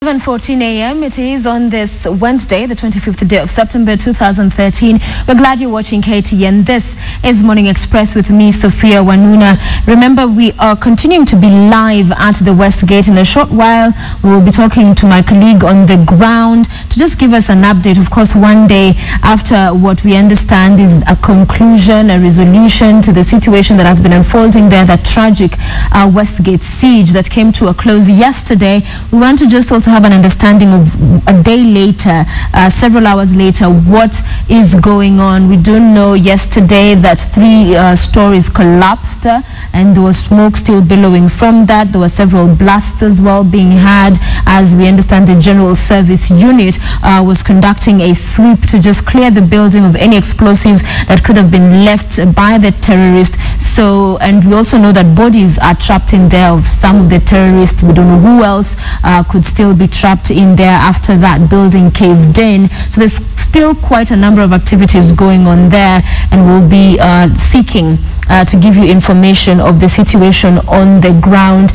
7:14 a.m. It is on this Wednesday, the 25th day of September 2013. We're glad you're watching KTN. This is Morning Express with me, Sophia Wanuna. Remember, we are continuing to be live at the Westgate. In a short while, we will be talking to my colleague on the ground to just give us an update. Of course, one day after what we understand is a conclusion, a resolution to the situation that has been unfolding there, that tragic Westgate siege that came to a close yesterday. We want to just also have an understanding of a day later, several hours later, what is going on. We do know yesterday that 3 stories collapsed and there was smoke still billowing from that. There were several blasts as well being had. As we understand, the General Service Unit was conducting a sweep to just clear the building of any explosives that could have been left by the terrorists. So, and we also know that bodies are trapped in there of some of the terrorists. We don't know who else could still be trapped in there after that building caved in. So there's still quite a number of activities going on there, and we'll be seeking to give you information of the situation on the ground.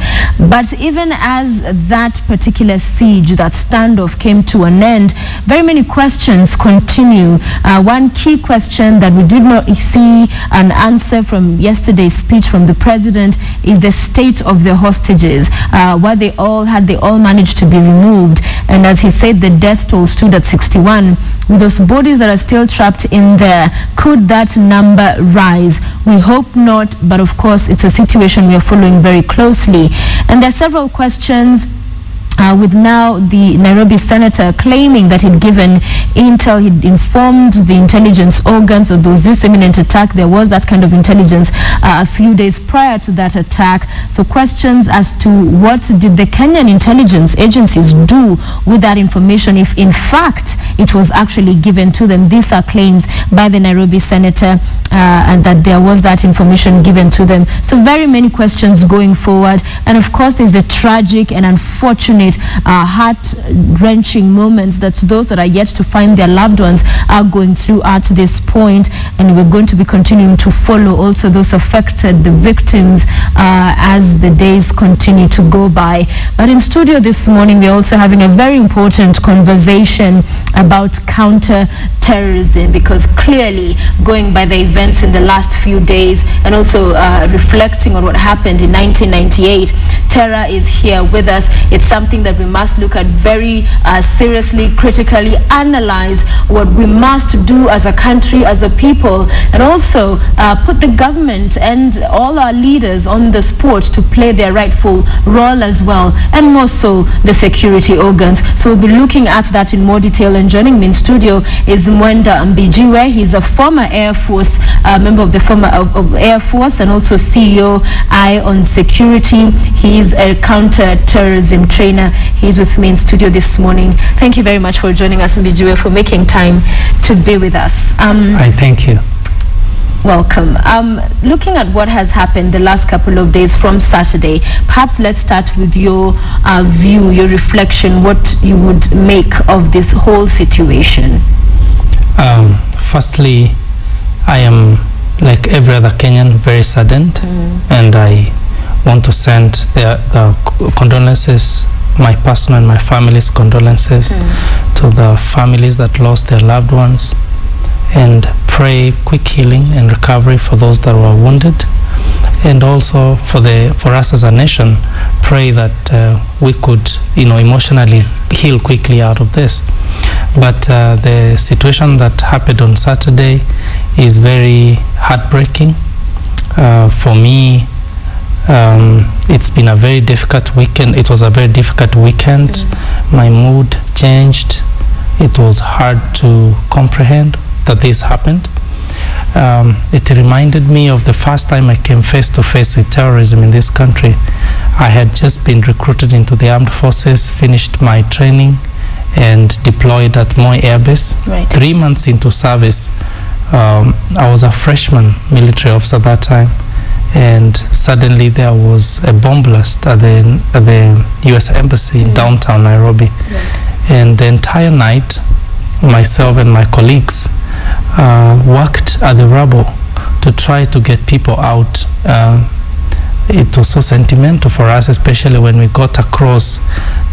But even as that particular siege, that standoff came to an end, very many questions continue. One key question that we did not see an answer from yesterday's speech from the president is the state of the hostages. Had they all managed to be removed? And as he said, the death toll stood at 61. With those bodies that are still trapped in there, could that number rise? We hope not, but of course it's a situation we are following very closely. And there are several questions with now the Nairobi senator claiming that he'd given intel, he'd informed the intelligence organs that there was this imminent attack. There was that kind of intelligence a few days prior to that attack. So questions as to what did the Kenyan intelligence agencies do with that information, if in fact it was actually given to them. These are claims by the Nairobi senator and that there was that information given to them. So very many questions going forward. And of course there's the tragic and unfortunate heart-wrenching moments that those that are yet to find their loved ones are going through at this point. And we're going to be continuing to follow also those affected, the victims, as the days continue to go by. But in studio this morning, we're also having a very important conversation about counter-terrorism, because clearly, going by the events in the last few days and also reflecting on what happened in 1998, terror is here with us. It's something that we must look at very seriously, critically, analyze what we must do as a country, as a people, and also put the government and all our leaders on the spot to play their rightful role as well, and more so the security organs. So we'll be looking at that in more detail, and joining me in studio is Mwenda Mbijiwe. He's a former Air Force, member of the Air Force, and also CEO, Eye on Security. He's a counter-terrorism trainer. He's with me in studio this morning. Thank you very much for joining us, Mbijiwe, for making time to be with us. I thank you. Welcome. Looking at what has happened the last couple of days from Saturday, perhaps let's start with your view, your reflection, what you would make of this whole situation. Firstly, I am, like every other Kenyan, very saddened, and I want to send the condolences, my personal and my family's condolences to the families that lost their loved ones, and pray quick healing and recovery for those that were wounded, and also for us as a nation, pray that we could, emotionally heal quickly out of this. But the situation that happened on Saturday is very heartbreaking. For me, it's been a very difficult weekend. It was a very difficult weekend. My mood changed. It was hard to comprehend that this happened. It reminded me of the first time I came face to face with terrorism in this country. I had just been recruited into the armed forces, finished my training, and deployed at Moi Air Base. Right. 3 months into service, I was a freshman military officer at that time, and suddenly there was a bomb blast at the U.S. Embassy in downtown Nairobi. Right. And the entire night, myself and my colleagues worked at the rubble to try to get people out. It was so sentimental for us, especially when we got across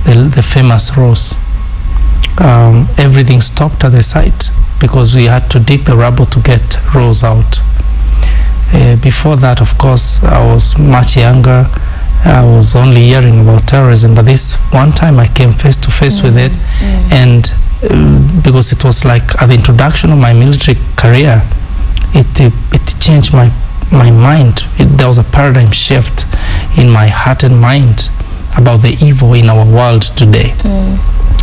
the famous rose. Everything stopped at the site because we had to dig the rubble to get rose out. Before that, of course, I was much younger. I was only hearing about terrorism, but this one time I came face to face with it, and because it was like at the introduction of my military career, it changed my mind. There was a paradigm shift in my heart and mind about the evil in our world today.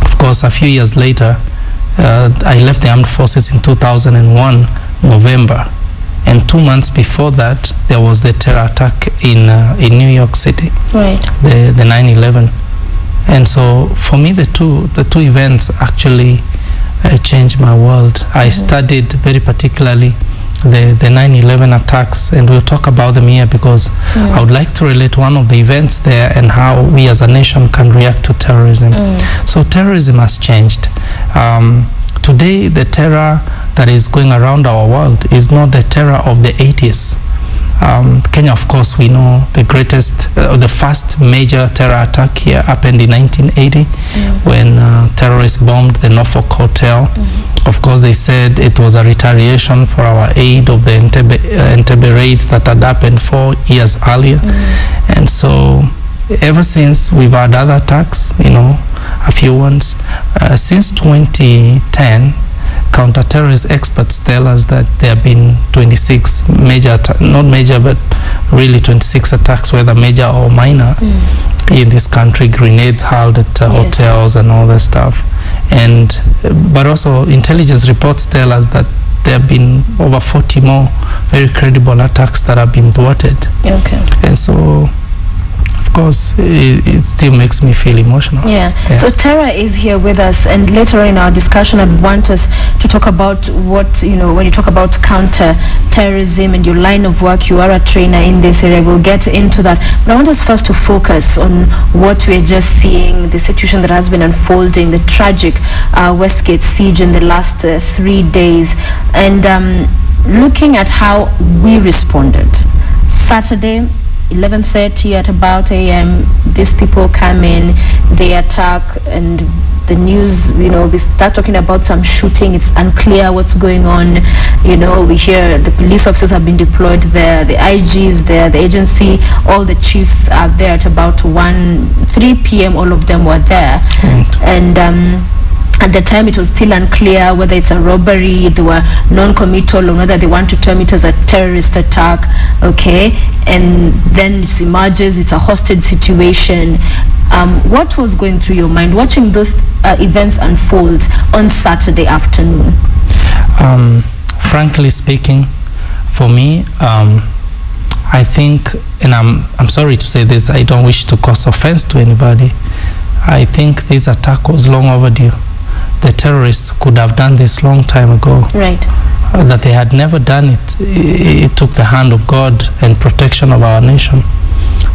Of course, a few years later, I left the armed forces in 2001, November. And 2 months before that, there was the terror attack in New York City, right? The 9/11. And so for me, the two events actually changed my world. I studied very particularly the 9/11 attacks, and we'll talk about them here because I would like to relate one of the events there and how we as a nation can react to terrorism. So terrorism has changed. Today, the terror that is going around our world is not the terror of the 80s. Kenya, of course, we know the first major terror attack here happened in 1980 when terrorists bombed the Norfolk Hotel. Of course, they said it was a retaliation for our aid of the Entebbe raids that had happened 4 years earlier. And so ever since, we've had other attacks, a few ones. Since 2010, counter-terrorist experts tell us that there have been 26 major, not major, but really 26 attacks, whether major or minor, in this country, grenades hurled at hotels and all that stuff. But also intelligence reports tell us that there have been over 40 more very credible attacks that have been thwarted. Okay. And so, of course, it still makes me feel emotional. Yeah. So Tara is here with us, and later in our discussion I want us to talk about what, when you talk about counter-terrorism and your line of work, you are a trainer in this area. We'll get into that. But I want us first to focus on what we're just seeing, the situation that has been unfolding, the tragic Westgate siege in the last 3 days, and looking at how we responded. Saturday, 11:30 at about a.m. these people come in, they attack, and the news, we start talking about some shooting. It's unclear what's going on. We hear the police officers have been deployed there, the IGs there, the agency, all the chiefs are there at about 3 p.m. all of them were there. And at the time, it was still unclear whether it's a robbery, they were non-committal, or whether they want to term it as a terrorist attack, okay? And then it emerges, it's a hostage situation. What was going through your mind watching those events unfold on Saturday afternoon? Frankly speaking, for me, I think, and I'm sorry to say this, I don't wish to cause offense to anybody, I think this attack was long overdue. The terrorists could have done this long time ago. Right. That they had never done it. It took the hand of God and protection of our nation.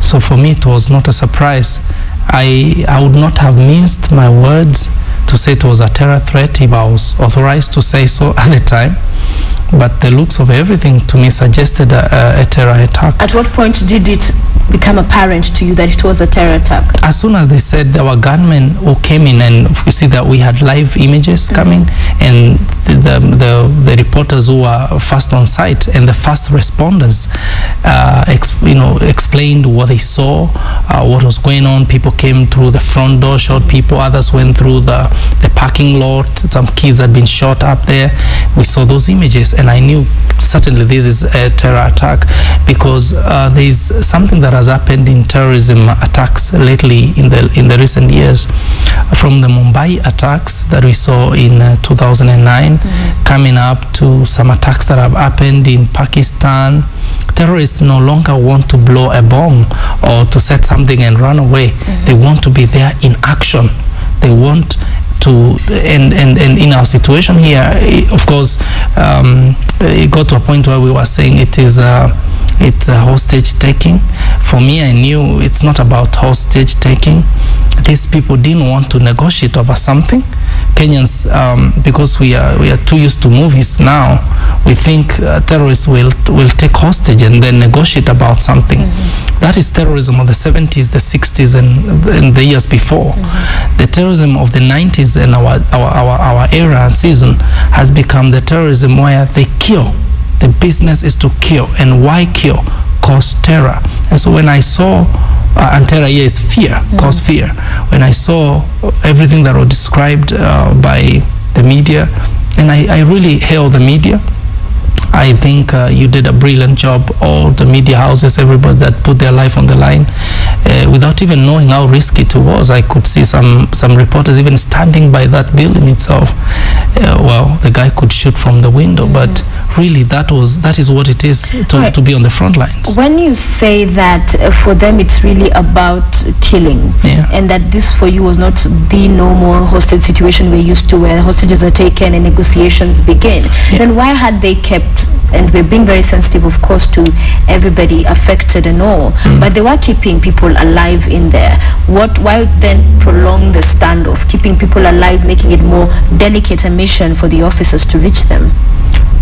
So for me, it was not a surprise. I would not have minced my words to say it was a terror threat if I was authorized to say so at the time. But the looks of everything to me suggested a terror attack. At what point did it become apparent to you that it was a terror attack? As soon as they said there were gunmen who came in, and you see that we had live images coming, and the reporters who were first on site and the first responders explained what they saw, what was going on. People came through the front door, shot people, others went through the parking lot, some kids had been shot up there. We saw those images, and I knew certainly this is a terror attack, because there is something that has happened in terrorism attacks lately in the recent years, from the Mumbai attacks that we saw in 2009, coming up to some attacks that have happened in Pakistan. Terrorists no longer want to blow a bomb or to set something and run away. They want to be there in action. They want to, and in our situation here, of course, it got to a point where we were saying it is It's a hostage taking. For me, I knew it's not about hostage taking. These people didn't want to negotiate over something. Kenyans, because we are too used to movies now, we think terrorists will take hostage and then negotiate about something. That is terrorism of the 70s, the 60s, and the years before. The terrorism of the 90s and our era and season has become the terrorism where they kill. The business is to kill. And why kill? Cause terror. And so when I saw, and terror here is fear, cause fear. When I saw everything that was described by the media, and I really hail the media. I think you did a brilliant job, all the media houses, everybody that put their life on the line. Without even knowing how risky it was, I could see some reporters even standing by that building itself. Well, the guy could shoot from the window, but really that is what it is to be on the front lines. When you say that for them it's really about killing, and that this for you was not the normal hostage situation we're used to, where hostages are taken and negotiations begin, then why had they kept, and we're being very sensitive of course to everybody affected and all, but they were keeping people alive in there. Why then prolong the standoff, keeping people alive, making it more delicate a mission for the officers to reach them?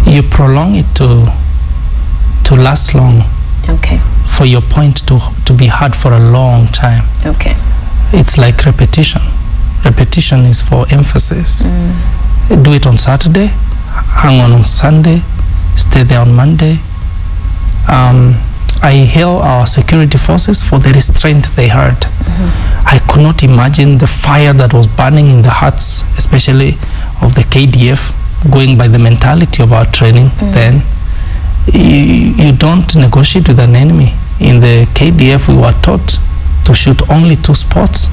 You prolong it to last long. Okay. For your point to be heard for a long time. Okay. It's like repetition. Repetition is for emphasis. Do it on Saturday, hang on Sunday, stay there on Monday. I hail our security forces for the restraint they had. I could not imagine the fire that was burning in the hearts, especially of the KDF, going by the mentality of our training. Then you don't negotiate with an enemy. In the KDF we were taught to shoot only two spots,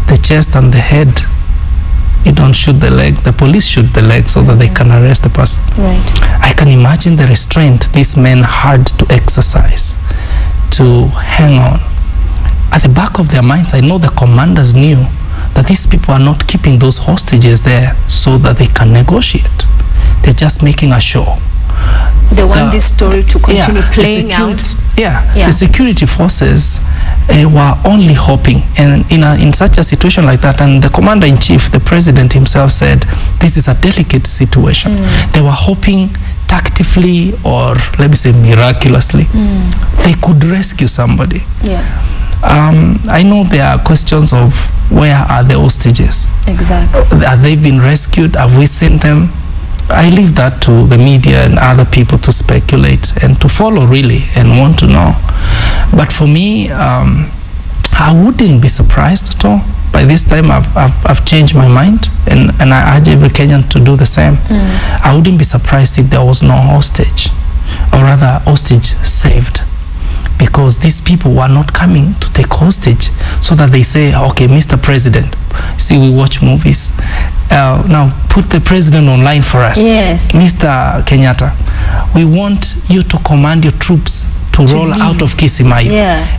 the chest and the head. You don't shoot the leg. The police shoot the leg so that they can arrest the person. Right. I can imagine the restraint these men had to exercise to hang on. At the back of their minds, I know the commanders knew that these people are not keeping those hostages there so that they can negotiate. They're just making a show. They want this story to continue playing out. The security forces were only hoping, and in such a situation like that, and the commander-in-chief, the president himself said, this is a delicate situation. They were hoping tactically, or let me say miraculously, they could rescue somebody. I know there are questions of where are the hostages? Exactly. Have they been rescued? Have we seen them? I leave that to the media and other people to speculate and to follow really and want to know. But for me, I wouldn't be surprised at all. By this time, I've changed my mind, and I urge every Kenyan to do the same. I wouldn't be surprised if there was no hostage, or rather hostage saved. Because these people were not coming to take hostage so that they say, okay, Mr. President, see, we watch movies. Now put the president online for us. Yes. Mr. Kenyatta, we want you to command your troops to roll leave out of Kisimayo.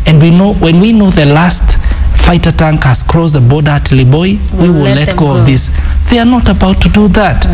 And we know, when we know the last fighter tank has crossed the border at Liboi, we will let go of this. They are not about to do that.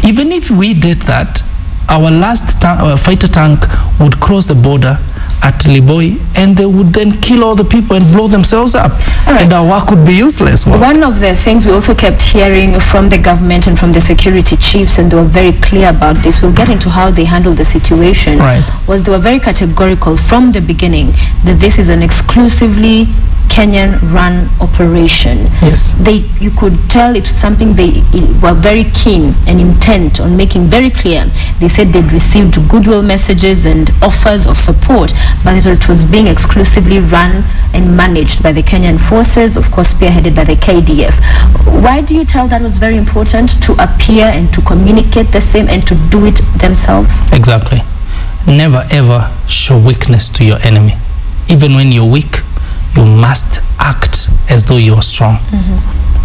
Even if we did that, our last fighter tank would cross the border at Liboi, and they would then kill all the people and blow themselves up, and our work would be useless. One of the things we also kept hearing from the government and from the security chiefs, and they were very clear about this, we'll get into how they handled the situation, was they were very categorical from the beginning that this is an exclusively Kenyan-run operation. Yes. You could tell it's something they were very keen and intent on making very clear. They said they'd received goodwill messages and offers of support, but it was being exclusively run and managed by the Kenyan forces, of course spearheaded by the KDF. Why do you tell that was very important, to appear and to communicate the same and to do it themselves? Exactly. Never ever show weakness to your enemy. Even when you're weak, you must act as though you are strong.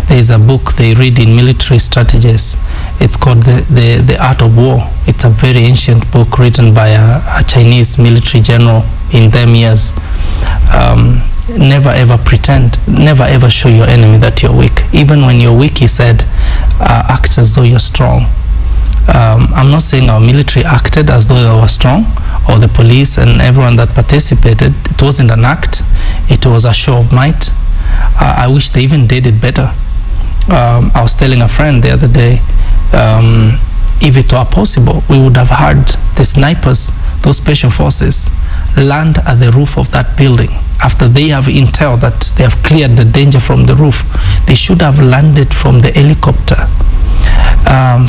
There is a book they read in military strategies. It's called the Art of War. It's a very ancient book written by a Chinese military general in them years. Never ever pretend, never ever show your enemy that you're weak. Even when you're weak, he said, act as though you're strong. I'm not saying our military acted as though they were strong. or the police and everyone that participated. It wasn't an act, it was a show of might. I wish they even did it better. I was telling a friend the other day, if it were possible, we would have had the snipers, those special forces, land at the roof of that building. After they have intel that they have cleared the danger from the roof, they should have landed from the helicopter.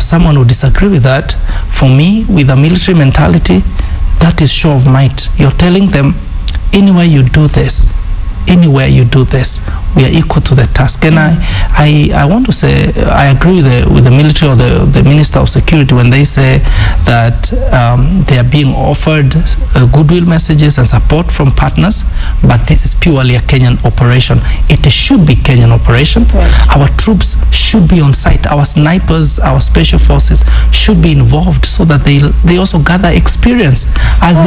Someone would disagree with that. For me, with a military mentality, that is show of might. You're telling them, anywhere you do this, we are equal to the task. And I want to say, I agree with the military or the Minister of Security when they say that they are being offered goodwill messages and support from partners, but this is purely a Kenyan operation. It should be Kenyan operation. Right. Our troops should be on site. Our snipers, our special forces should be involved so that they also gather experience as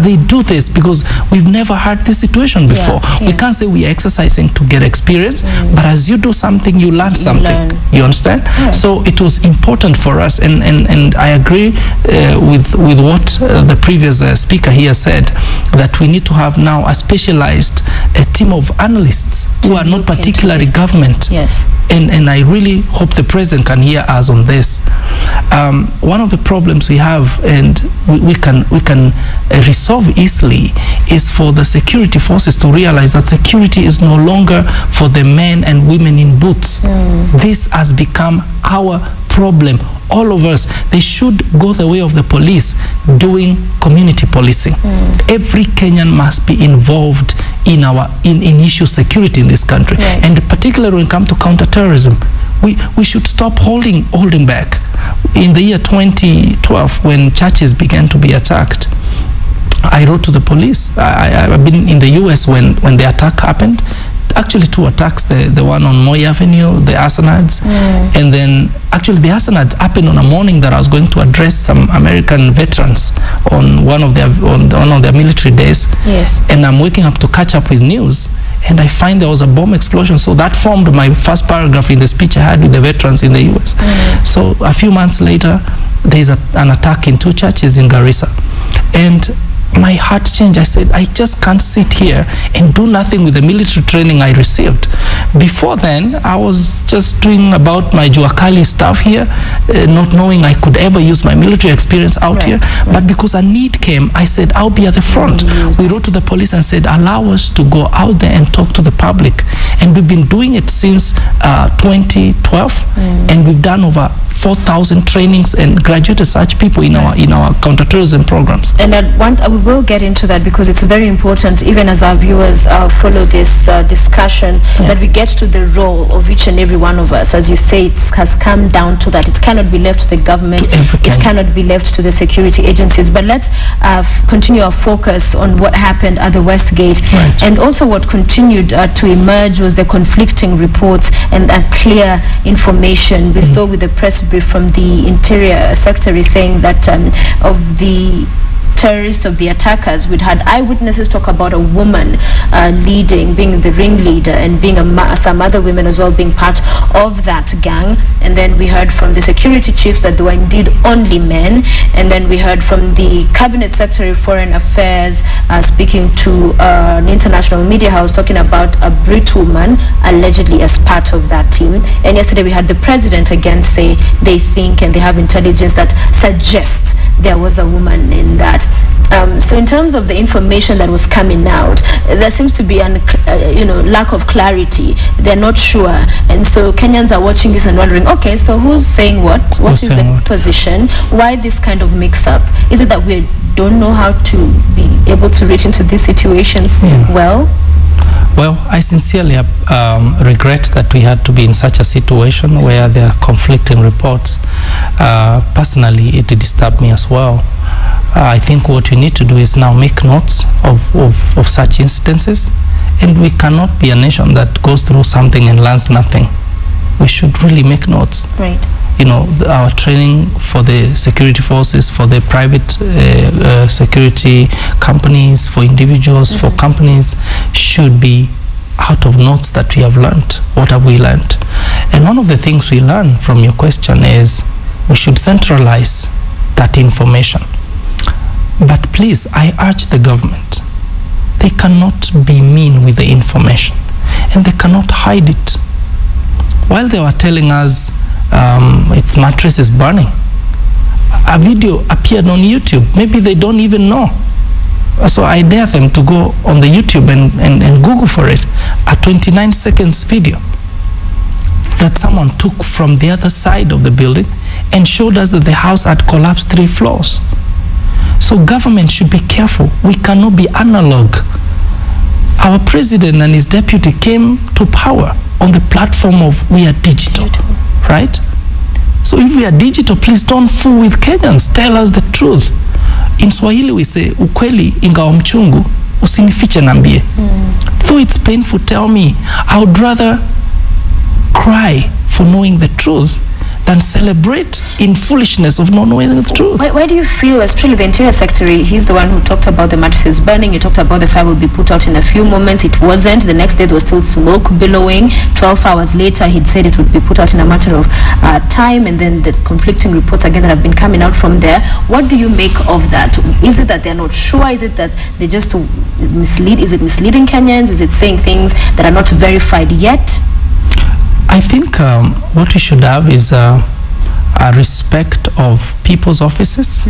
they do this, because we've never had this situation before. We can't say we are exercising to get experience, but as you do something, you learn something. You understand? Right. So it was important for us, and I agree with what the previous speaker here said, that we need to have now a specialized team of analysts who are not particularly government. Yes. And I really hope the president can hear us on this. One of the problems we have, and we can resolve easily, is for the security forces to realize that security is no longer for the men and women in boots. This has become our problem. All of us, they should go the way of the police, doing community policing. Every Kenyan must be involved in issue security in this country. Right. And particularly when it comes to counterterrorism, we should stop holding back. In the year 2012, when churches began to be attacked, I wrote to the police. I've been in the US when the attack happened. Actually, 2 attacks, the one on Moi Avenue, the arsonides, and then actually the arsonides happened on a morning that I was going to address some American veterans on one of their military days. Yes. And I'm waking up to catch up with news, and I find there was a bomb explosion. So that formed my first paragraph in the speech I had with the veterans in the US. So a few months later, there's an attack in 2 churches in Garissa, and my heart changed. I said, I just can't sit here and do nothing with the military training I received. Before then, I was just doing about my Juakali stuff here, not knowing I could ever use my military experience out here. But because a need came, I said, I'll be at the front. We wrote to the police and said, allow us to go out there and talk to the public. And we've been doing it since 2012, and we've done over 4,000 trainings and graduated such people in our counterterrorism programs. And we will get into that, because it's very important, even as our viewers follow this discussion, that we get to the role of each and every one of us. As you say, it has come down to that. It cannot be left to the government. It cannot be left to the security agencies. But let's continue our focus on what happened at the West Gate. Right. And also what continued to emerge was the conflicting reports and clear information. We saw with the press brief from the Interior Secretary saying that of the terrorists, of the attackers, we'd had eyewitnesses talk about a woman being the ringleader, and being some other women as well being part of that gang. And then we heard from the security chiefs that they were indeed only men. And then we heard from the Cabinet Secretary of Foreign Affairs speaking to an international media house, talking about a Brit woman allegedly as part of that team. And yesterday we had the president again say they think and they have intelligence that suggests there was a woman in that. So in terms of the information that was coming out, there seems to be a lack of clarity. They're not sure, and so Kenyans are watching this and wondering, okay, so who's saying what? What is the position? Why this kind of mix-up? Is it that we don't know how to be able to reach into these situations well? Well, I sincerely regret that we had to be in such a situation where there are conflicting reports. Personally, it disturbed me as well. I think what we need to do is now make notes of such incidences, and we cannot be a nation that goes through something and learns nothing. We should really make notes. Right. Our training for the security forces, for the private security companies, for individuals, for companies, should be out of notes that we have learned. What have we learned? And one of the things we learn from your question is we should centralize that information. But please, I urge the government, they cannot be mean with the information, and they cannot hide it. While they were telling us its mattress is burning, a video appeared on YouTube. Maybe they don't even know. So I dare them to go on the YouTube and Google for it. A 29 seconds video that someone took from the other side of the building and showed us that the house had collapsed 3 floors. So government should be careful. We cannot be analog. Our president and his deputy came to power on the platform of we are digital, right? So if we are digital, please don't fool with Kenyans. Tell us the truth. In Swahili we say, ukweli ingawa mchungu, usinifiche nambie. Though it's painful, tell me. I would rather cry for knowing the truth than celebrate in foolishness of not knowing the truth. Why do you feel, especially the Interior Secretary, he's the one who talked about the mattresses burning, you talked about the fire will be put out in a few moments, it wasn't, the next day there was still smoke billowing, 12 hours later he'd said it would be put out in a matter of time, and then the conflicting reports again that have been coming out from there. What do you make of that? Is it that they're not sure? Is it that they just mislead? Is it misleading Kenyans? Is it saying things that are not verified yet? I think what we should have is a respect of people's offices.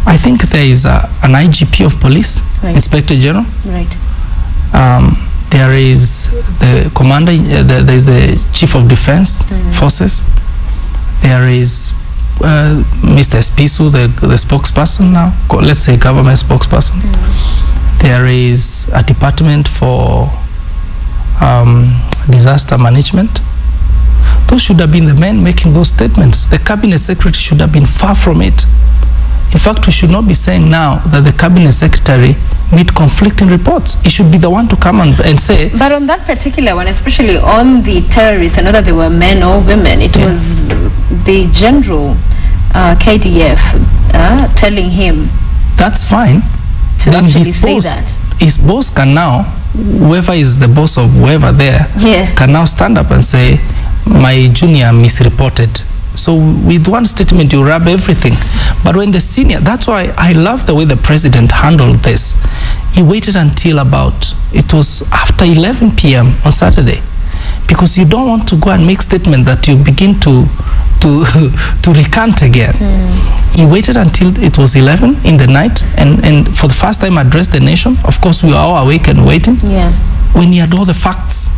I think there is an IGP of police, right. Inspector General. Right. There is the commander, there is a chief of defense forces. There is Mr. Espisu, the spokesperson now, let's say government spokesperson. There is a department for disaster management. Those should have been the men making those statements. The cabinet secretary should have been far from it. In fact, we should not be saying now that the cabinet secretary made conflicting reports. He should be the one to come and say. But on that particular one, especially on the terrorists, whether they were men or women, it was the general KDF telling him. That's fine. To then actually say that. His boss can now, whoever is the boss of whoever there, can now stand up and say, my junior misreported. So with one statement you rub everything. But when the senior, that's why I love the way the president handled this. He waited until about, it was after 11 p.m. on Saturday, because you don't want to go and make statement that you begin to recant again. He waited until it was 11 in the night and for the first time addressed the nation. Of course, we were all awake and waiting. When he had all the facts.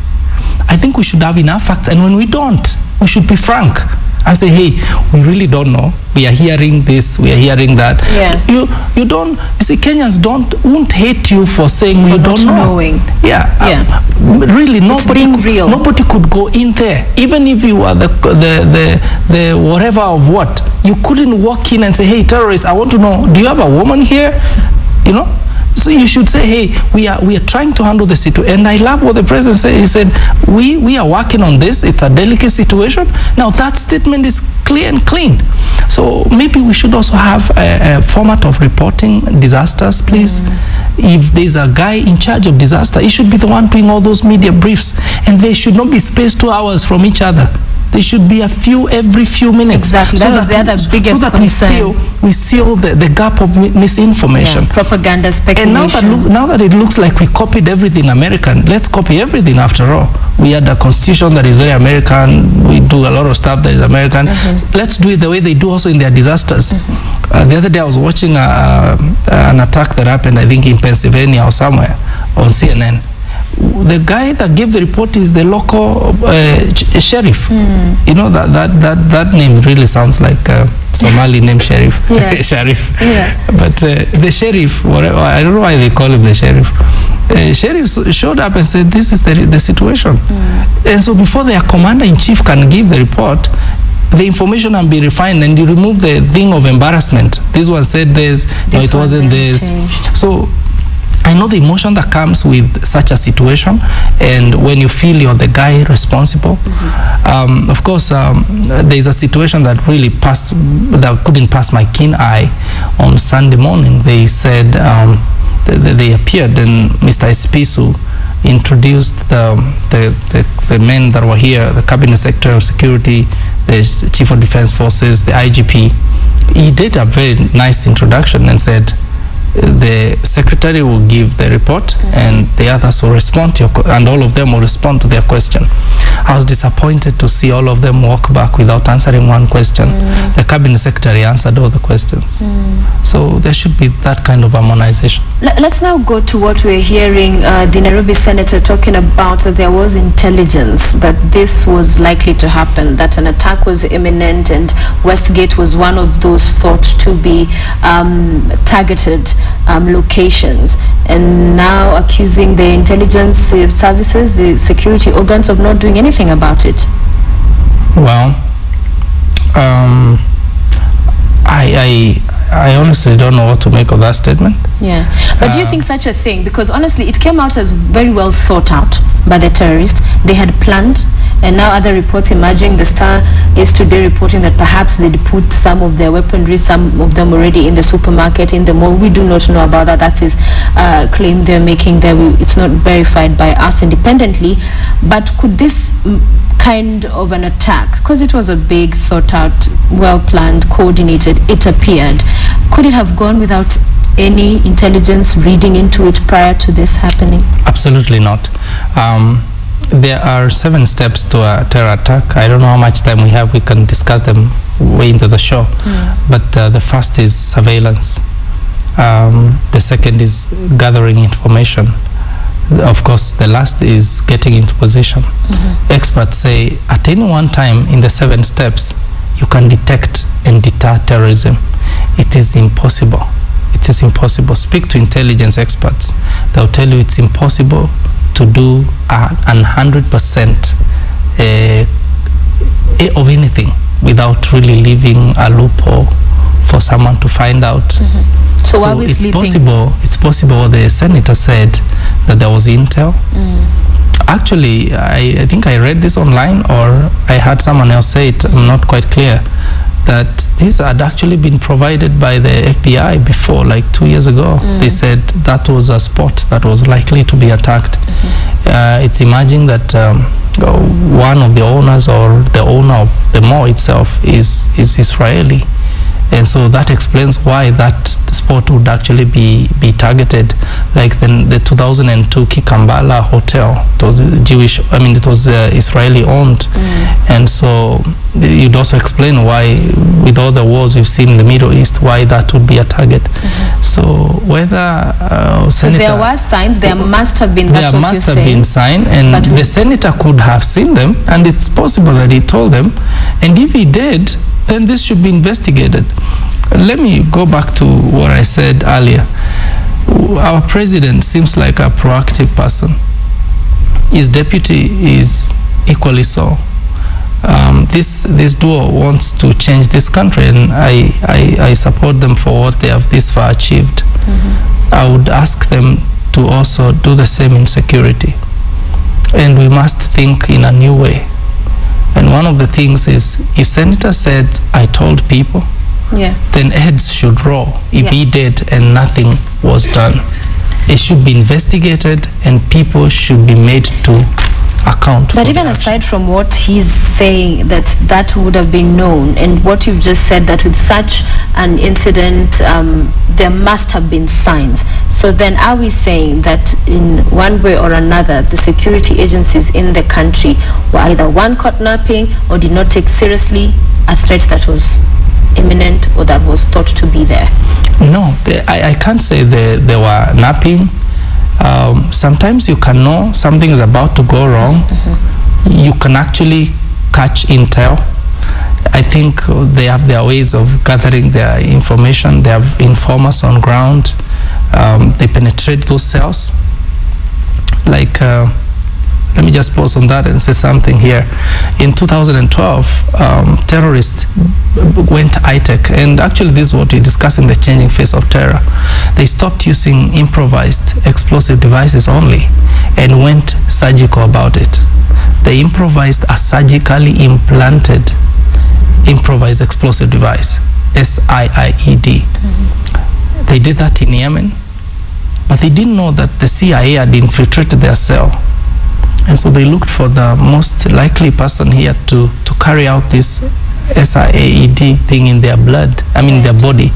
I think we should have enough facts, and when we don't, we should be frank and say, hey, we really don't know. We are hearing this, we are hearing that. You don't, you see, Kenyans won't hate you for saying you don't know. Really, nobody could go in there. Even if you are the whatever of what, you couldn't walk in and say, hey, terrorists, I want to know, do you have a woman here? You know? So you should say, hey, we are trying to handle the situation. And I love what the president said. He said, we are working on this. It's a delicate situation. Now that statement is clear and clean. So maybe we should also have a format of reporting disasters, please. If there's a guy in charge of disaster, he should be the one doing all those media briefs. And they should not be spaced 2 hours from each other. There should be a few every few minutes. Exactly. So that was the other biggest concern. We seal the gap of misinformation. Propaganda, speculation. And now that it looks like we copied everything American, let's copy everything after all. We had a constitution that is very American. We do a lot of stuff that is American. Let's do it the way they do also in their disasters. The other day I was watching an attack that happened, I think in Pennsylvania or somewhere, on CNN. The guy that gave the report is the local sheriff. You know, that name really sounds like a Somali name, sheriff. Sheriff. But the sheriff, whatever, I don't know why they call him the sheriff. Sheriff showed up and said, this is the situation. And so before their commander-in-chief can give the report, the information can be refined, and you remove the thing of embarrassment. This one said this, no, it wasn't this. So I know the emotion that comes with such a situation, and when you feel you're the guy responsible. Of course, there's a situation that really that couldn't pass my keen eye. On Sunday morning, they said they appeared, and Mr. Espisu introduced the men that were here, the cabinet secretary of security, the Chief of Defense Forces, the IGP. He did a very nice introduction and said, the secretary will give the report and the others will respond to and all of them will respond to their question. I was disappointed to see all of them walk back without answering one question. The cabinet secretary answered all the questions. So there should be that kind of harmonization. Let's now go to what we're hearing the Nairobi senator talking about, that there was intelligence that this was likely to happen, that an attack was imminent, and Westgate was one of those thought to be targeted locations, and now accusing the intelligence services, the security organs, of not doing anything about it. Well, I honestly don't know what to make of that statement. Yeah, but do you think such a thing, because honestly it came out as very well thought out by the terrorists, they had planned, and now other reports emerging, the Star is today reporting that perhaps they'd put some of their weaponry, some of them already in the supermarket, in the mall. We do not know about that. That is a claim they're making there. It's not verified by us independently. But could this kind of an attack, because it was a big, thought out, well planned, coordinated, it appeared, could it have gone without any intelligence reading into it prior to this happening? Absolutely not. There are 7 steps to a terror attack. I don't know how much time we have. We can discuss them way into the show. But the first is surveillance. The second is gathering information. Of course, the last is getting into position. Experts say at any one time in the 7 steps, you can detect and deter terrorism. It is impossible. It is impossible. Speak to intelligence experts. They'll tell you it's impossible to do 100% of anything without really leaving a loophole for someone to find out. So while we're sleeping, it's possible. The senator said that there was intel. Actually, I think I read this online, or I heard someone else say it, I'm not quite clear, that this had actually been provided by the FBI before, like 2 years ago. They said that was a spot that was likely to be attacked. It's emerging that one of the owners, or the owner of the mall itself, is Israeli. And so that explains why that spot would actually be targeted. Like the 2002 Kikambala hotel, it was Jewish, it was Israeli owned. And so you'd also explain why, with all the wars we've seen in the Middle East, why that would be a target. So whether so there were signs, there must have been, that's what you're saying. There must have been signs, and but the senator could have seen them, and it's possible that he told them, and if he did, then this should be investigated. Let me go back to what I said earlier. Our president seems like a proactive person. His deputy is equally so. This duo wants to change this country, and I support them for what they have this far achieved. I would ask them to also do the same in security. And we must think in a new way. And one of the things is, if Senator said, I told people, then heads should roll. If he did and nothing was done, it should be investigated and people should be made to account. But even aside from what he's saying, that would have been known, and what you've just said, that with such an incident, there must have been signs. So then are we saying that in one way or another, the security agencies in the country were either one, caught napping, or did not take seriously a threat that was imminent or that was thought to be there? No, I can't say they were napping. Sometimes you can know something is about to go wrong. You can actually catch intel. I think they have their ways of gathering their information. They have informers on ground. They penetrate those cells. Like, let me just pause on that and say something here. In 2012, terrorists went high-tech, and actually this is what we're discussing, the changing face of terror. They stopped using improvised explosive devices only and went surgical about it. They improvised a surgically implanted improvised explosive device, SIIED. They did that in Yemen, but they didn't know that the CIA had infiltrated their cell. And so they looked for the most likely person here to carry out this SIAED thing in their blood, their body,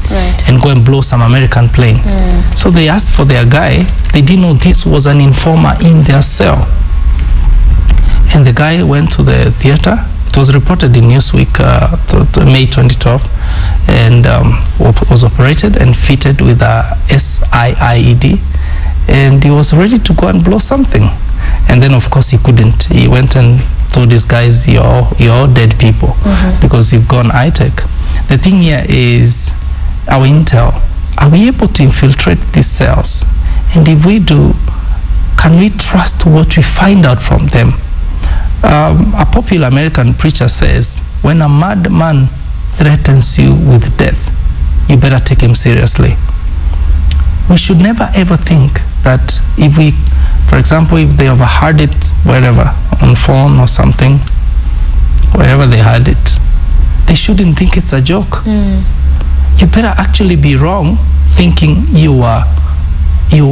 and go and blow some American plane. So they asked for their guy. They didn't know this was an informer in their cell. And the guy went to the theater. It was reported in Newsweek, May 2012, and was operated and fitted with a SIAED, and he was ready to go and blow something. And then, of course, he couldn't. He went and told these guys, you're all dead people because you've gone high-tech. The thing here is our intel. Are we able to infiltrate these cells? And if we do, can we trust what we find out from them? A popular American preacher says, when a madman threatens you with death, you better take him seriously. We should never ever think that if we, for example, if they overheard it wherever, on phone or something, wherever they heard it, they shouldn't think it's a joke. You better actually be wrong thinking you are joking.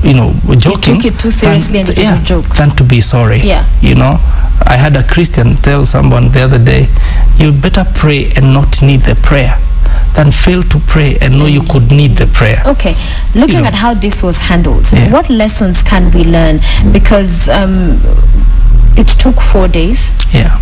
You took it too seriously and it was a joke. Than to be sorry. Yeah. I had a Christian tell someone the other day, you better pray and not need the prayer than fail to pray and know you could need the prayer. Okay, looking at how this was handled, what lessons can we learn? Because it took 4 days. Yeah.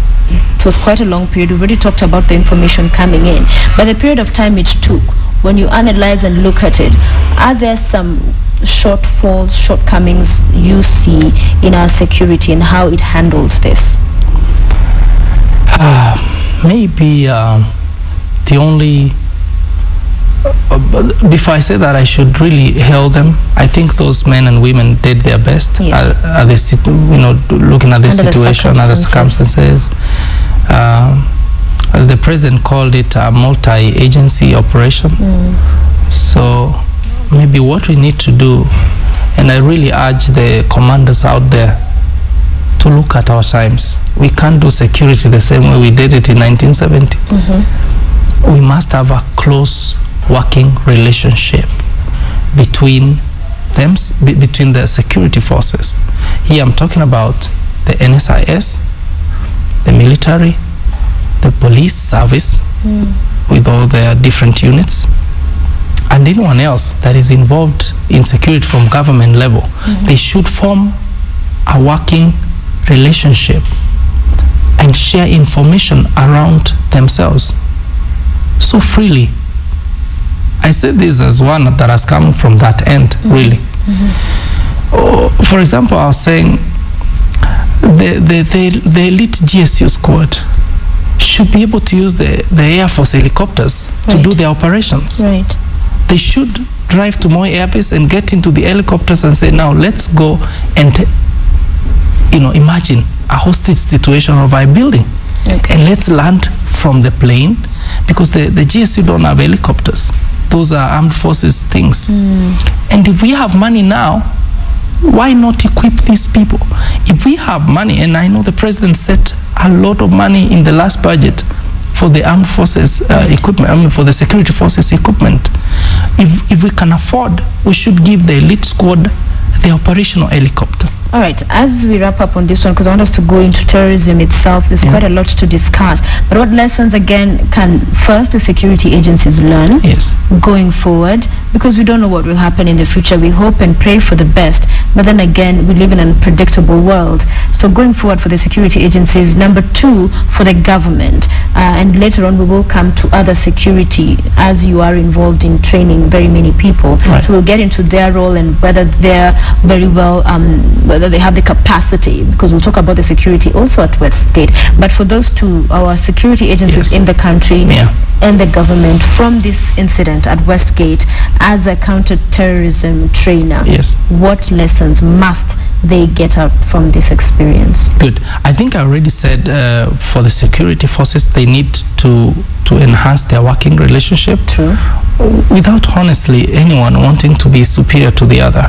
It was quite a long period. We've already talked about the information coming in. But the period of time it took, when you analyze and look at it, are there some shortfalls, shortcomings you see in our security and how it handles this? Maybe the only... before I say that, I should really hail them. I think those men and women did their best. Yes. Looking at the situation, at the circumstances. The president called it a multi-agency operation. So maybe what we need to do, and I really urge the commanders out there to look at our times. We can't do security the same way we did it in 1970. We must have a close working relationship between them, between the security forces. Here I'm talking about the NSIS, the military, the police service with all their different units, and anyone else that is involved in security from government level. They should form a working relationship and share information around themselves so freely. I say this as one that has come from that end, really. For example, I was saying the elite GSU squad should be able to use the Air Force helicopters to do their operations. They should drive to Moi Air Base and get into the helicopters and say, now let's go and imagine a hostage situation of our building. And let's land from the plane, because the GSU don't have helicopters. Those are armed forces things. And if we have money now, why not equip these people? If we have money, and I know the president set a lot of money in the last budget for the armed forces equipment, for the security forces equipment. If we can afford, we should give the elite squad the operational helicopter. All right, as we wrap up on this one, because I want us to go into terrorism itself, there's quite a lot to discuss. But what lessons, again, can first the security agencies learn going forward? Because we don't know what will happen in the future. We hope and pray for the best, but then again, we live in an unpredictable world. So going forward for the security agencies, number two, for the government, and later on we will come to other security, as you are involved in training very many people. So we'll get into their role and whether they're very well, whether they have the capacity, because we'll talk about the security also at Westgate. But for those two, our security agencies in the country and the government, from this incident at Westgate, as a counter-terrorism trainer, what lessons must they get out from this experience? Good. I think I already said for the security forces, they need to enhance their working relationship. Without honestly anyone wanting to be superior to the other.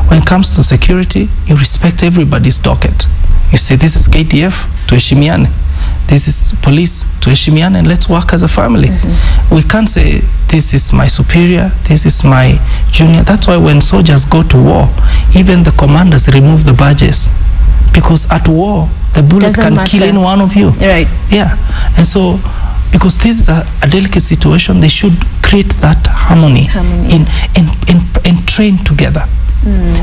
When it comes to security, you respect everybody's docket. You say, this is KDF, to heshimiane. This is police, to heshimiane, and let's work as a family. We can't say, this is my superior, this is my junior. That's why when soldiers go to war, even the commanders remove the badges, because at war, the bullet can kill any one of you. And so because this is a delicate situation. They should create that harmony. And train together.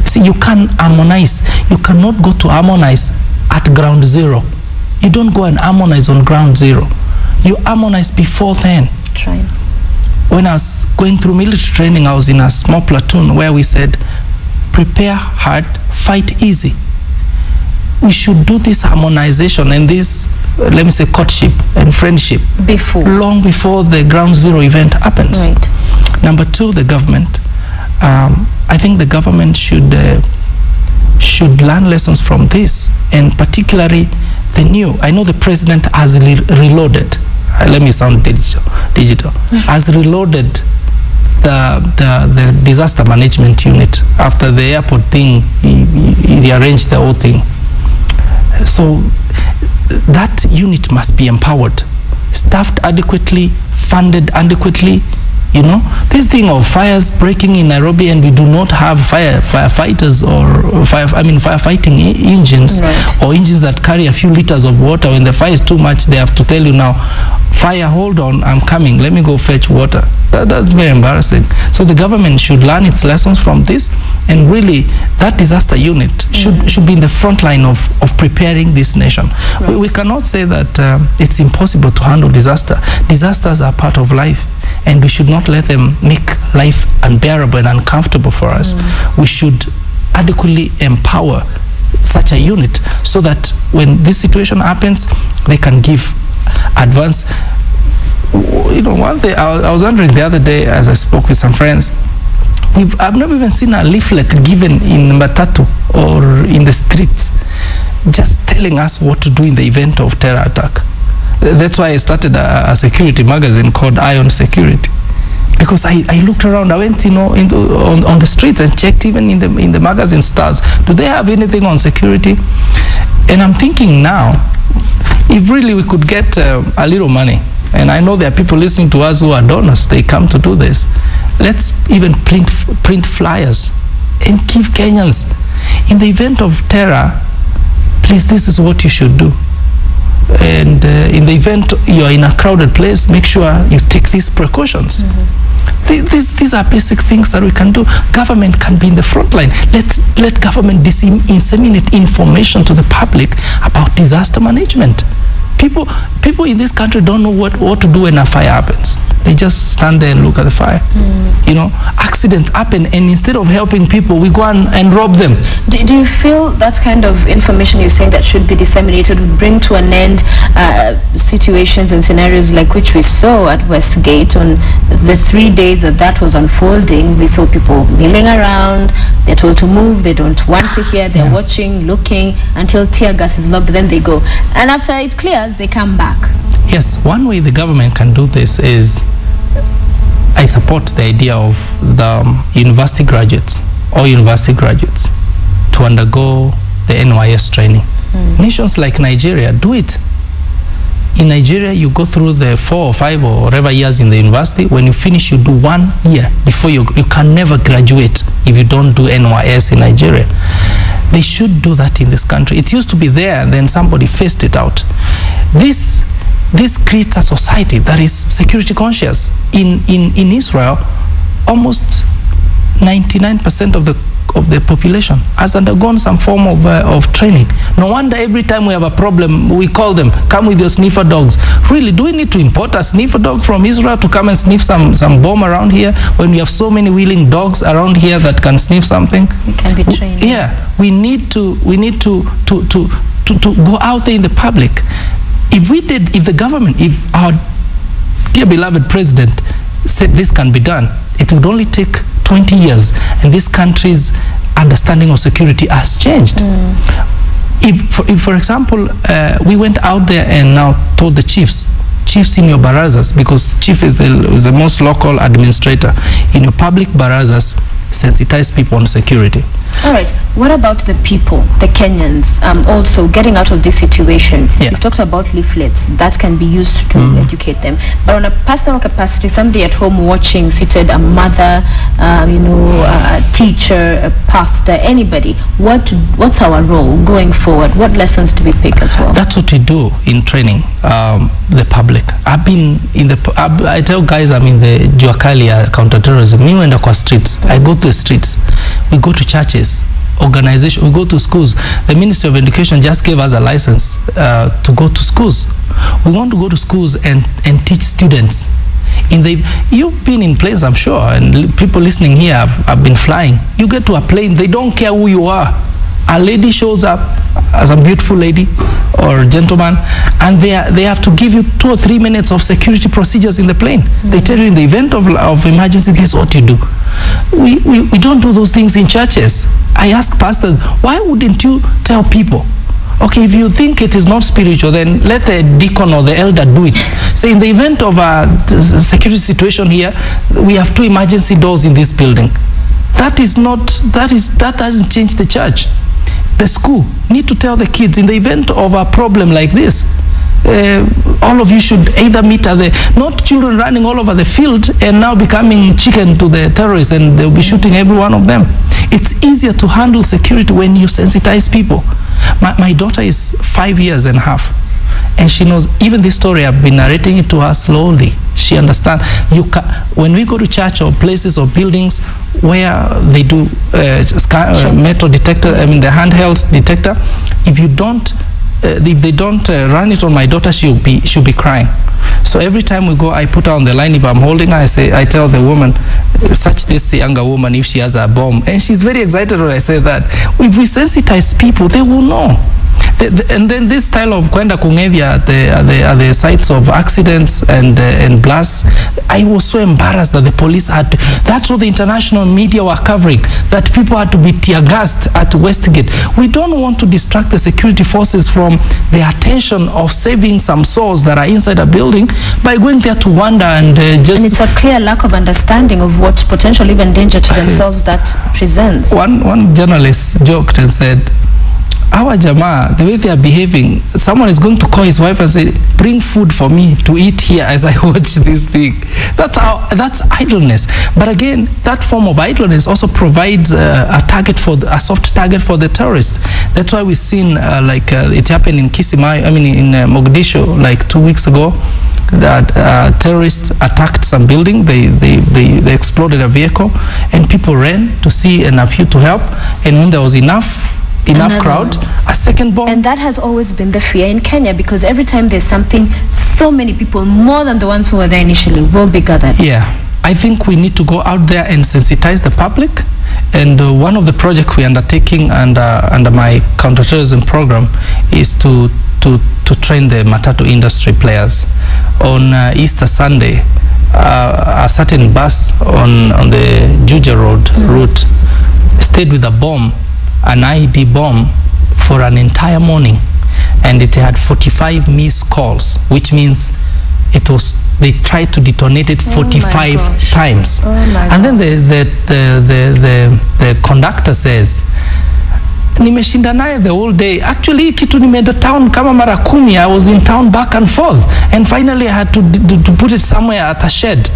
See, you can harmonize. You cannot go to harmonize at ground zero. You don't go and harmonize on ground zero. You harmonize before then. Train. When I was going through military training, I was in a small platoon where we said, prepare hard, fight easy. We should do this harmonization and this, let me say, courtship and friendship long before the ground zero event happens. Right. Number two, the government. I think the government should learn lessons from this, and particularly the new. I know the president has reloaded. Let me sound digital. Has reloaded the disaster management unit after the airport thing. He rearranged the whole thing. So that unit must be empowered, staffed adequately, funded adequately. You know, this thing of fires breaking in Nairobi and we do not have firefighters or firefighting engines, right, or engines that carry a few liters of water. When the fire is too much, they have to tell you now, fire, hold on, I'm coming, let me go fetch water. That's very embarrassing. So the government should learn its lessons from this, and really that disaster unit should be in the front line of preparing this nation. Right. We cannot say that it's impossible to handle disaster. Disasters are part of life, and we should not let them make life unbearable and uncomfortable for us. We should adequately empower such a unit so that when this situation happens, they can give advance. You know, one thing I was wondering the other day as I spoke with some friends, I've never even seen a leaflet given in Matatu or in the streets just telling us what to do in the event of terror attack. That's why I started a security magazine called Eye on Security, because I looked around. I went, you know, on the streets and checked even in the magazine stars. Do they have anything on security? And I'm thinking now, if really we could get a little money, and I know there are people listening to us who are donors, they come to do this. Let's even print flyers and give Kenyans, in the event of terror, please, this is what you should do. And in the event you're in a crowded place, make sure you take these precautions. These are basic things that we can do. Government can be in the front line. Let government disseminate information to the public about disaster management. People in this country don't know what to do when a fire happens. They just stand there and look at the fire. You know, accidents happen, and instead of helping people, we go and rob them. Do you feel that kind of information you're saying that should be disseminated would bring to an end situations and scenarios like which we saw at Westgate on the 3 days that was unfolding? We saw people milling around, they're told to move, they don't want to hear, they're watching, looking until tear gas is lobbed, then they go. And after it clears, they come back. Yes, one way the government can do this is, I support the idea of the university graduates, all university graduates, to undergo the NYS training. Nations like Nigeria do it. In Nigeria, you go through the 4 or 5 or whatever years in the university. When you finish, you do 1 year before you can never graduate if you don't do NYS in Nigeria. They should do that in this country. It used to be there, and then somebody phased it out. This creates a society that is security conscious. In Israel, almost 99% of the population has undergone some form of training. No wonder every time we have a problem, we call them, come with your sniffer dogs. Really, do we need to import a sniffer dog from Israel to come and sniff some bomb around here when we have so many willing dogs around here that can sniff something? It can be trained. Yeah, we need to go out there in the public. If the government, if our dear beloved president said this can be done, it would only take 20 years, and this country's understanding of security has changed. If for example, we went out there and now told the chiefs in your barazas, because chief is the most local administrator, in your public barazas, sensitize people on security. All right. What about the people, the Kenyans, also getting out of this situation? Yeah. You've talked about leaflets that can be used to educate them. But on a personal capacity, somebody at home watching, seated, a mother, a teacher, a pastor, anybody, what's our role going forward? What lessons do we pick as well? That's what we do in training the public. I I've been in the, I tell guys I'm in the Juakali counter-terrorism. Me wenda kwa streets. I go to the streets. We go to churches, organization. We go to schools. The Ministry of Education just gave us a license to go to schools. We want to go to schools and teach students. You've been in planes, I'm sure, and people listening here have been flying. You get to a plane, they don't care who you are. A lady shows up as a beautiful lady or gentleman, and they have to give you 2 or 3 minutes of security procedures in the plane. They tell you in the event of emergency, this is what you do. We don't do those things in churches. I ask pastors, why wouldn't you tell people, okay, if you think it is not spiritual, then let the deacon or the elder do it. Say, in the event of a security situation here, we have 2 emergency doors in this building. That doesn't change the church. The school need to tell the kids, in the event of a problem like this, all of you should either meet at not children running all over the field and now becoming chicken to the terrorists and they'll be shooting every one of them. It's easier to handle security when you sensitize people. My daughter is 5 years and a half, and she knows even this story. I've been narrating it to her slowly. She understands. When we go to church or places or buildings where they do metal detector, I mean the handheld detector, if they don't run it on my daughter, she'll be crying. So every time we go, I put her on the line. If I'm holding her, I tell the woman, search this younger woman if she has a bomb, and she's very excited when I say that. If we sensitize people, they will know. And then this style of kwenda kungevia at the sites of accidents and blasts, I was so embarrassed that the police had to, that's what the international media were covering, that people had to be tear gassed at Westgate. We don't want to distract the security forces from the attention of saving some souls that are inside a building by going there to wander and just... And it's a clear lack of understanding of what potential even danger to themselves that presents. One journalist joked and said, our Jama, the way they are behaving, someone is going to call his wife and say, bring food for me to eat here as I watch this thing. That's idleness. But again, that form of idleness also provides a soft target for the terrorists. That's why we've seen it happened in in Mogadishu like 2 weeks ago, that terrorists attacked some building. They exploded a vehicle, and people ran to see and a few to help. And when there was enough crowd, a second bomb. And that has always been the fear in Kenya, because every time there's something, so many people, more than the ones who were there initially, will be gathered. Yeah, I think we need to go out there and sensitize the public. And one of the projects we're undertaking under my counterterrorism program is to train the matatu industry players. On Easter Sunday, a certain bus on the Juja route stayed with a bomb, an IED bomb, for an entire morning, and it had 45 missed calls, which means they tried to detonate it 45 times. And then the conductor says, nimeshinda naye the whole day. Actually, kitu nimeenda town kama mara 10. I was in town back and forth, and finally I had to put it somewhere at a shed.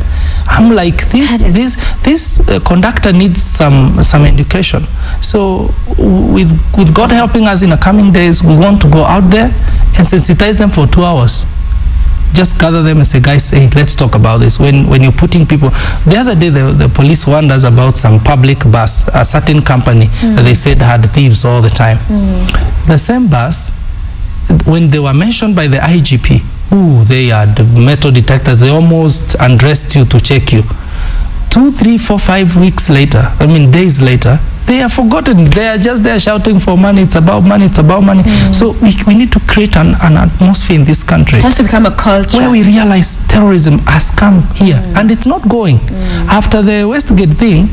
I'm like, this conductor needs some education. So with God helping us in the coming days, we want to go out there and sensitize them for 2 hours. Just gather them and say, guys, hey, let's talk about this. When you're putting people, the other day the police warned us about some public bus, a certain company that they said had thieves all the time. The same bus, when they were mentioned by the IGP, they had metal detectors, they almost undressed you to check you. 2, 3, 4, 5 weeks later, days later, they are forgotten. They are just there shouting for money. It's about money. It's about money. So we need to create an atmosphere in this country. It has to become a culture where we realize terrorism has come here, and it's not going. After the Westgate thing,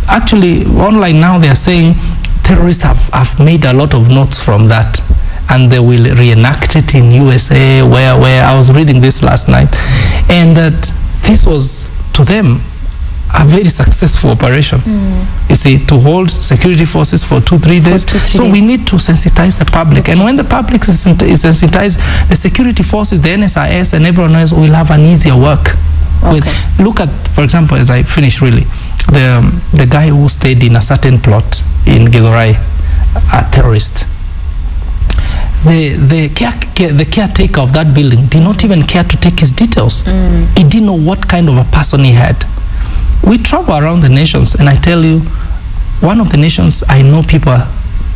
actually online now they are saying terrorists have made a lot of notes from that, and they will reenact it in USA, where I was reading this last night, and that this was to them a very successful operation. You see, to hold security forces for 2-3 days. So we need to sensitize the public, and when the public is sensitized, the security forces, the NSIS and everyone else will have an easier work. Look at, for example, as I finish really, the guy who stayed in a certain plot in Githurai, a terrorist. the caretaker of that building did not even care to take his details. He didn't know what kind of a person he had. We travel around the nations, and I tell you, one of the nations I know people are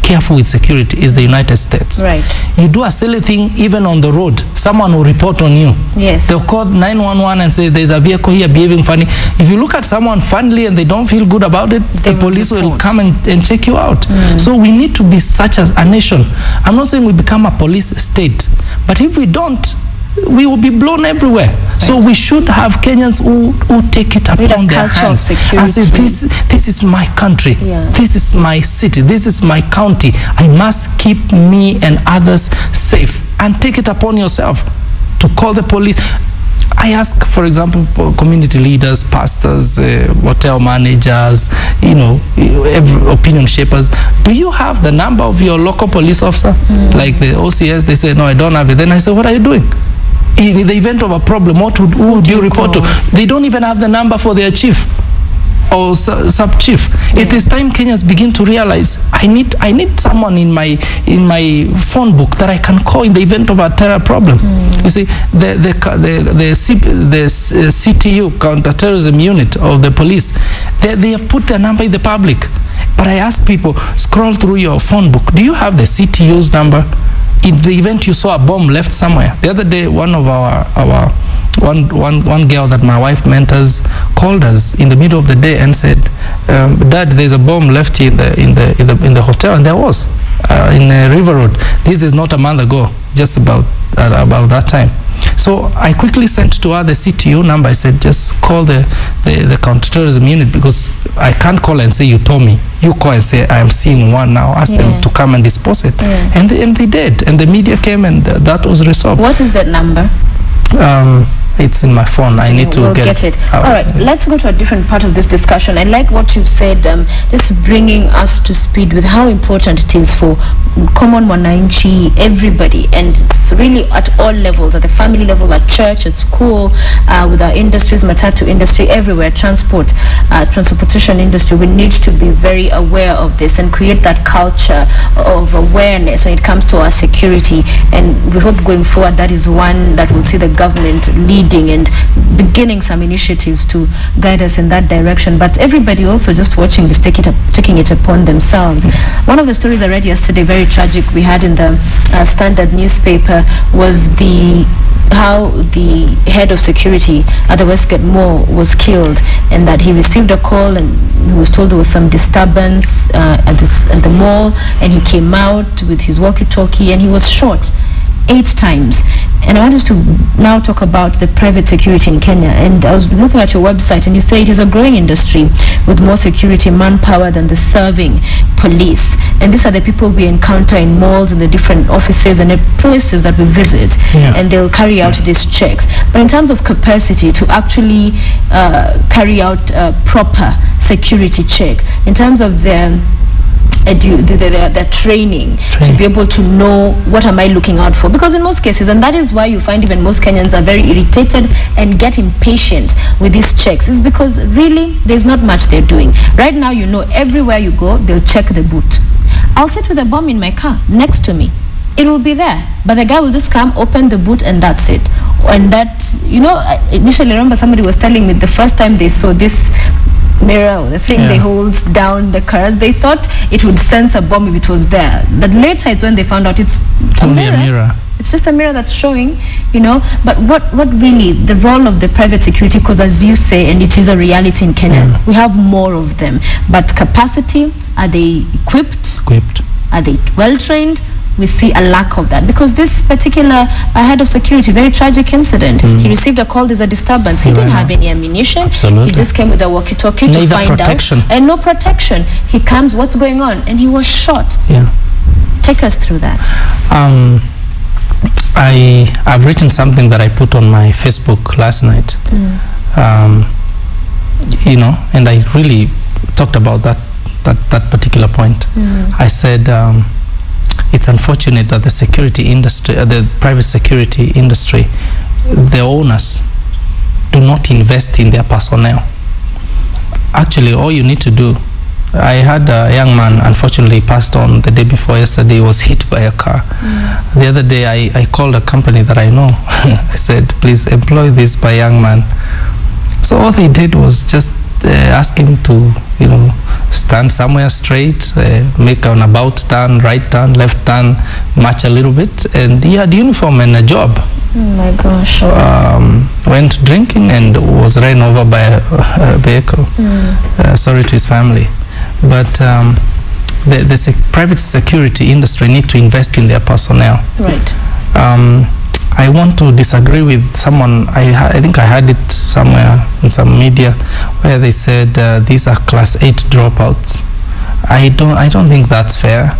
careful with security is the United States. Right. You do a silly thing even on the road, someone will report on you. Yes. They'll call 911 and say there's a vehicle here behaving funny. If you look at someone funny and they don't feel good about it, the police will come and check you out. So we need to be such a nation. I'm not saying we become a police state, but if we don't, we will be blown everywhere. Right. So we should have Kenyans who take it upon their hands and say, this is my country, this is my city, this is my county. I must keep me and others safe, and take it upon yourself to call the police. I ask, for example, community leaders, pastors, hotel managers, opinion shapers, do you have the number of your local police officer? Like the OCS, they say, no, I don't have it. Then I say, what are you doing? In the event of a problem, who would you report to? They don't even have the number for their chief or sub-chief. It is time Kenyans begin to realize, I need someone in my phone book that I can call in the event of a terror problem. You see, the CTU, counter-terrorism unit of the police, they have put their number in the public. But I ask people, scroll through your phone book. Do you have the CTU's number? In the event you saw a bomb left somewhere. The other day, one of one girl that my wife mentors called us in the middle of the day and said, Dad, there's a bomb left in the hotel, and there was in River Road. This is not a month ago, just about that time. So I quickly sent to her the CTU number. I said, just call the counterterrorism unit, because I can't call and say you told me. You call and say I am seeing one now. Ask them to come and dispose it. And they did. And the media came, and that was resolved. What is that number? It's in my phone. I need to get it. All right, let's go to a different part of this discussion. I like what you've said, just bringing us to speed with how important it is for common wananchi, everybody, and it's really at all levels, at the family level, at church, at school, with our industries, matatu industry, everywhere, transportation industry. We need to be very aware of this and create that culture of awareness when it comes to our security. And we hope going forward that is one that will see the government leading and beginning some initiatives to guide us in that direction. But everybody also just watching this, taking it upon themselves. One of the stories I read yesterday, very tragic, we had in the Standard newspaper, was how the head of security at the Westgate Mall was killed, and that he received a call and he was told there was some disturbance at the mall, and he came out with his walkie-talkie and he was shot 8 times. And I want us to now talk about the private security in Kenya. And I was looking at your website, and you say it is a growing industry with more security manpower than the serving police. And these are the people we encounter in malls and the different offices and the places that we visit. And they'll carry out these checks. But in terms of capacity to actually carry out a proper security check, in terms of their training to be able to know what am I looking out for, because in most cases, and that is why you find even most Kenyans are very irritated and get impatient with these checks, is because really there's not much they're doing. Right now, everywhere you go, they'll check the boot. I'll sit with a bomb in my car next to me. It will be there, but the guy will just come, open the boot, and that's it. And that, initially, I remember somebody was telling me the first time they saw this mirror, the thing they holds down the cars, they thought it would sense a bomb if it was there. But later is when they found out it's only a mirror. It's just a mirror that's showing, But what really the role of the private security, because as you say, and it is a reality in Kenya, we have more of them. But capacity, are they equipped? Are they well trained? We see a lack of that, because this particular head of security, very tragic incident. He received a call, there's a disturbance. He didn't have any ammunition. He just came with a walkie-talkie to find out. And no protection. He comes, what's going on? And he was shot. Take us through that. I've written something that I put on my Facebook last night. And I really talked about that particular point. I said, it's unfortunate that the security industry, the private security industry, the owners do not invest in their personnel. Actually, all you need to do I had a young man, unfortunately passed on the day before yesterday. He was hit by a car. The other day I called a company that I know. I said, please employ this by young man. So all they did was just ask him to, stand somewhere straight, make an about turn, right turn, left turn, march a little bit, and he had uniform and a job. Oh my gosh. Went drinking and was ran over by a vehicle. Sorry to his family. But the private security industry need to invest in their personnel. Right. I want to disagree with someone. I think I heard it somewhere in some media where they said these are class 8 dropouts. I don't think that's fair,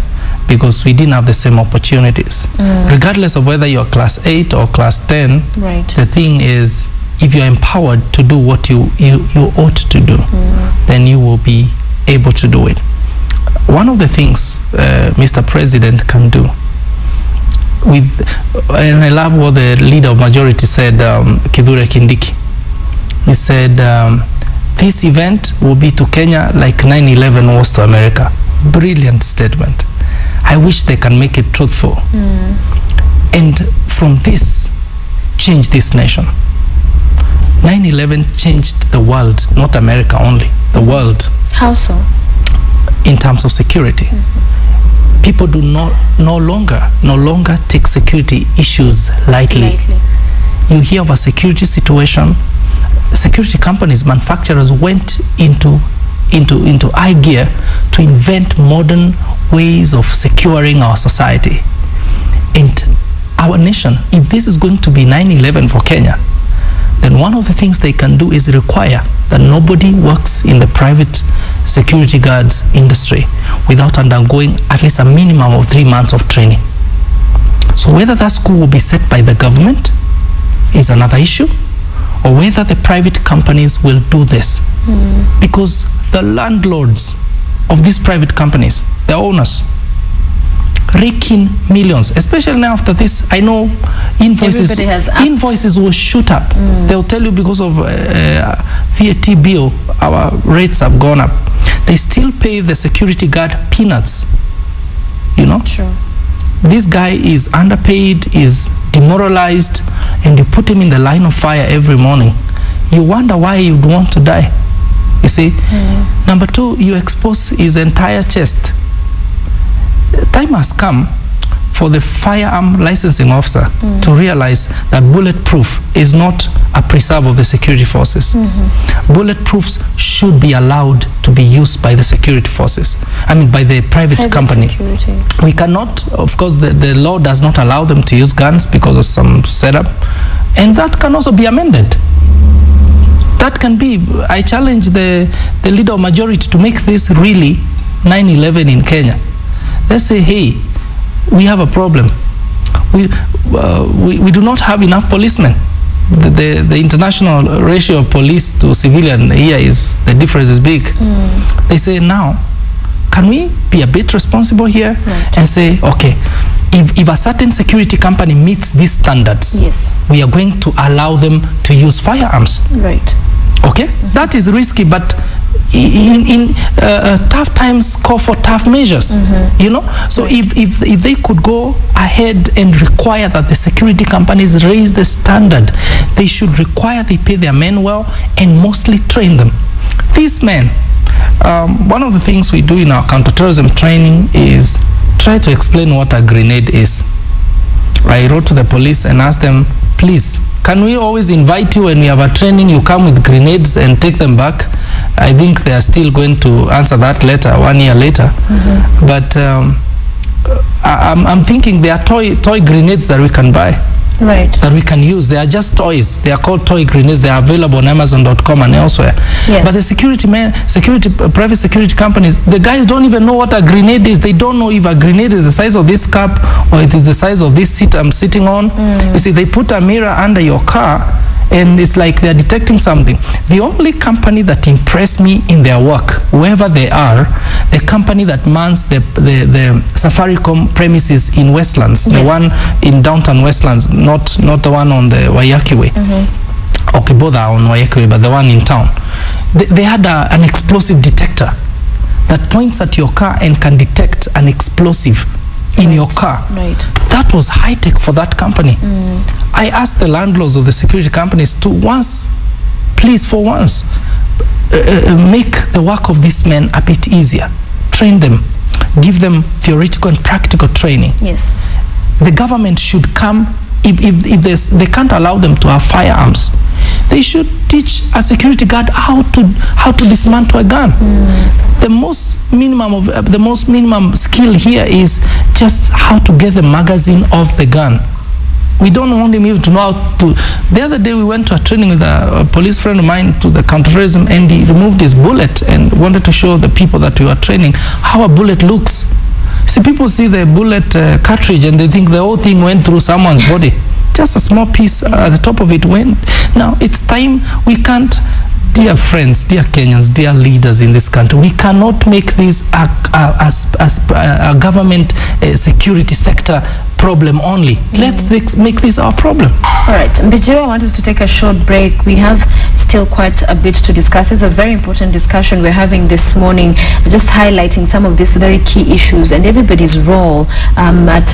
because we didn't have the same opportunities. Regardless of whether you're class 8 or class 10, right. The thing is, if you're empowered to do what you ought to do, then you will be able to do it. One of the things Mr. President can do, and I love what the leader of majority said, Kithure Kindiki. He said, this event will be to Kenya like 9/11 was to America. Brilliant statement. I wish they can make it truthful. And from this, change this nation. 9/11 changed the world, not America only, the world. How so? In terms of security. People do no longer take security issues lightly. You hear of a security situation, security companies, manufacturers went into high gear to invent modern ways of securing our society. And our nation, if this is going to be 9/11 for Kenya, then one of the things they can do is require that nobody works in the private security guards industry without undergoing at least a minimum of 3 months of training. So whether that school will be set by the government is another issue, or whether the private companies will do this. Because the landlords of these private companies, the owners, rake in millions, especially now after this. I know invoices will shoot up. They'll tell you because of VAT bill, our rates have gone up. They still pay the security guard peanuts, Sure. This guy is underpaid, is demoralized, and you put him in the line of fire every morning. You wonder why you'd want to die, you see. Number two, you expose his entire chest. Time has come for the firearm licensing officer to realize that bulletproof is not a preserve of the security forces. Bulletproofs should be allowed to be used by the security forces. I mean, by the private company. Security. We cannot, of course, the law does not allow them to use guns because of some setup, and that can also be amended. That can be. I challenge the leader of majority to make this really 9/11 in Kenya. Let's say, hey, we have a problem. We do not have enough policemen. The international ratio of police to civilian here is, the difference is big. They say, now, can we be a bit responsible here and say, okay, if a certain security company meets these standards, yes, we are going to allow them to use firearms. Right. Okay? That is risky, but in tough times call for tough measures, so if they could go ahead and require that the security companies raise the standard, they should require they pay their men well and mostly train them. These men, one of the things we do in our counterterrorism training is try to explain what a grenade is. I wrote to the police and asked them, please, can we always invite you when we have a training, you come with grenades and take them back? I think they are still going to answer that letter 1 year later. But I'm thinking there are toy grenades that we can buy. Right. That we can use. They are just toys. They are called toy grenades. They are available on Amazon.com and elsewhere. Yeah. But the private security companies, the guys don't even know what a grenade is. They don't know if a grenade is the size of this cup or it is the size of this seat I'm sitting on. You see, they put a mirror under your car and it's like they're detecting something. The only company that impressed me in their work, wherever they are, the company that mans the Safaricom premises in Westlands, the one in downtown Westlands, not the one on the Waiyaki Way. Okay, both are on Waiyaki Way, but the one in town. They had an explosive detector that points at your car and can detect an explosive in your car. Right. That was high tech for that company. I asked the landlords of the security companies to please for once, make the work of these men a bit easier. Train them, give them theoretical and practical training. Yes. The government should come, if they can't allow them to have firearms, they should teach a security guard how to dismantle a gun. The most minimum skill here is just how to get the magazine off the gun. We don't want him even to know how to. The other day we went to a training with a police friend of mine to the counterterrorism, and he removed his bullet and wanted to show the people that we were training how a bullet looks. See, people see the bullet cartridge and they think the whole thing went through someone's body. Just a small piece at the top of it went. Now it's time. We can't, dear friends, dear Kenyans, dear leaders in this country, we cannot make this a government security sector problem only. Let's make this our problem. All right, Mbijiro, I want us to take a short break. We have still quite a bit to discuss. It's a very important discussion we're having this morning, just highlighting some of these very key issues and everybody's role at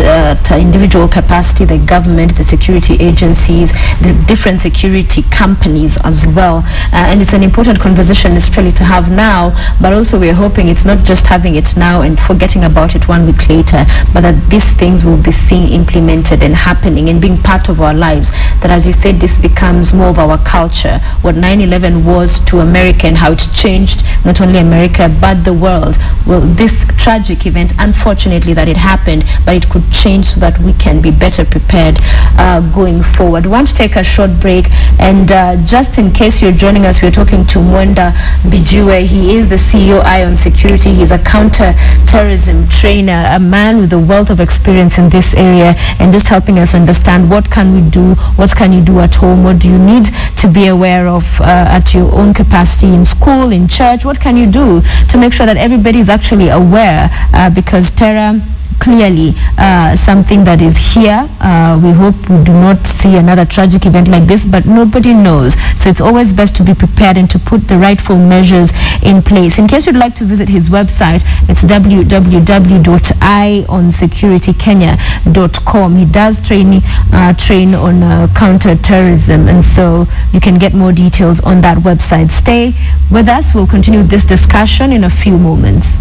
individual capacity, the government, the security agencies, the different security companies as well. And it's an important conversation necessarily to have now, but also we're hoping it's not just having it now and forgetting about it 1 week later, but that these things will be seen implemented and happening and being part of our lives. That, as you said, this becomes more of our culture. What 9/11 was to America and how it changed not only America but the world. Well, this tragic event, unfortunately that it happened, but it could change so that we can be better prepared going forward. We want to take a short break, and just in case you're joining us, we're talking to Mwenda Mbijiro. He is the CEO Ion Security. He's a counter-terrorism trainer, a man with a wealth of experience in this area, and just helping us understand what can we do, what can you do at home, what do you need to be aware of at your own capacity in school, in church, what can you do to make sure that everybody is actually aware, because terror clearly something that is here. We hope we do not see another tragic event like this, but nobody knows. So it's always best to be prepared and to put the rightful measures in place. In case you'd like to visit his website, it's www.ionsecurity.kenya.com. He does train on counter-terrorism, and so you can get more details on that website. Stay with us. We'll continue this discussion in a few moments.